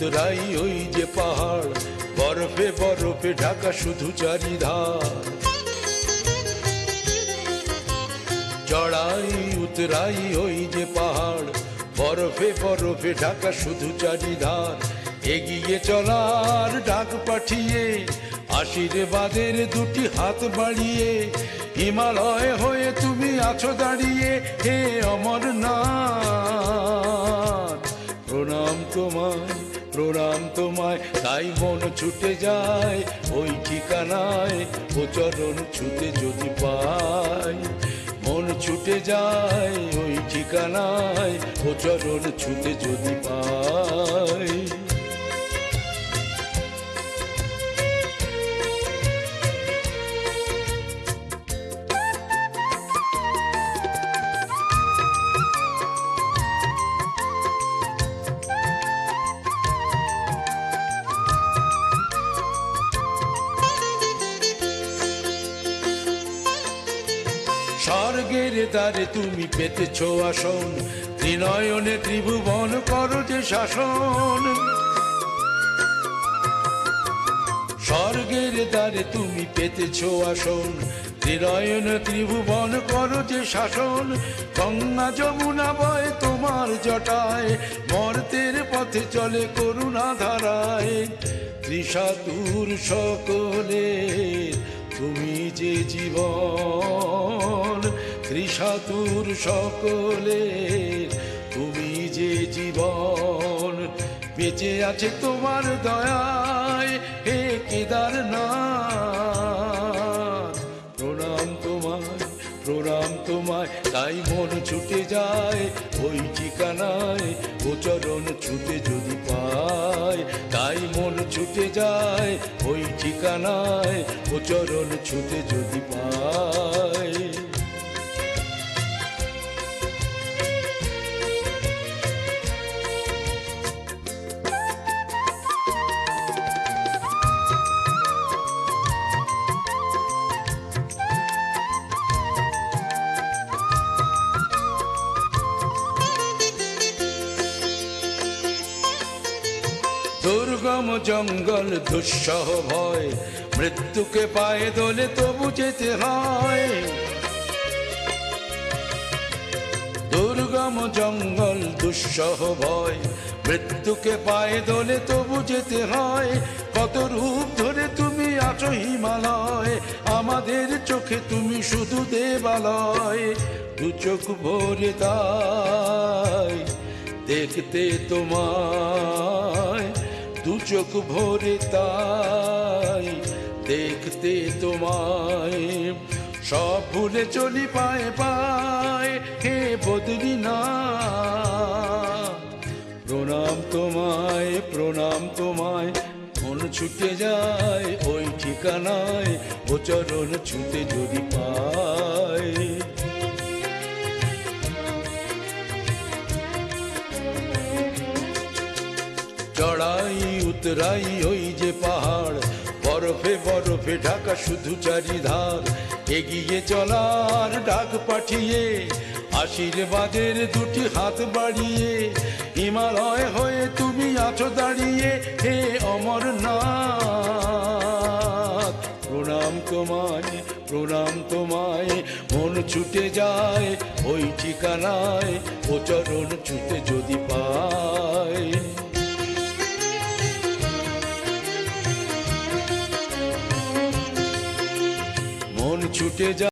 উতরাই ওই যে পাহাড়, বরফে বরফে ঢাকা শুধু চারিধার। চড়াই উতরাই ওই যে পাহাড়, বরফে বরফে ঢাকা শুধু চারিধার। এগিয়ে চলার ডাক পাঠিয়ে, আশীর্বাদের দুটি হাত বাড়িয়ে, হিমালয় হয়ে তুমি আছো দাঁড়িয়ে, হে অমরনাথ। প্রণাম তোমায়, প্রণাম তোমায়, তাই মন ছুটে যায় ওই ঠিকানায়, ও চরণ ছুতে যদি পাই। মন ছুটে যায় ওই ঠিকানায়, ও চরণ ছুতে যদি পাই। স্বর্গের দ্বারে তুমি পেতেছ আসন, ত্রিনয়নে ত্রিভুবন করো যে শাসন। স্বর্গের দ্বারে তুমি পেতেছ আসন, ত্রিনয়নে ত্রিভুবন করো যে শাসন। গঙ্গা যমুনা বয় তোমার জটায়, মর্তের পথে চলে করুণা ধারায়। ত্রিশাতুর সকলের তুমি যে জীবন, ত্রিশাতুর সকলের তুমি যে জীবন। বেঁচে আছে তোমার দয়ায়, হে কেদারনাথ। প্রণাম তোমায়, প্রণাম তোমায়, তাই মন ছুটে যায় ওই ঠিকানায়, ও চরণ ছুতে যদি পাই। তাই মন ছুটে যায় ওই ঠিকানায়, ও চরণ ছুতে যদি পাই। দুর্গম জঙ্গল দুঃসহ ভয়, মৃত্যুকে পায়ে দোলে তবু যেতে হয়। দুর্গম জঙ্গল দুঃসহ ভয়, মৃত্যুকে পায়ে দোলে তবু যেতে হয়। কত রূপ ধরে তুমি আছো হিমালয়, আমাদের চোখে তুমি শুধু দেবালয়। দু চোখ ভরে তাই দেখতে তোমায়, দু চোখ ভরে তাই দেখতে তোমায়। সব ভুলে চলি পায়ে পায়ে, হে বদ্রীনাথ। প্রণাম তোমায়, প্রণাম তোমায়, মন ছুটে যায় ওই ঠিকানায়, ও চরণ ছুতে যদি পাই। চড়াই উতরাই ওই যে পাহাড়, বরফে বরফে ঢাকা শুধু চারিধার। এগিয়ে চলার ডাক পাঠিয়ে, আশীর্বাদের দুটি হাত বাড়িয়ে, হিমালয় হয়ে তুমি আছো দাঁড়িয়ে, হে অমরনাথ। প্রণাম তোমায়, প্রণাম তোমায়, মন ছুটে যায় ওই ঠিকানায়, ও চরণ ছুতে যদি পাই। মন ছুটে যায়।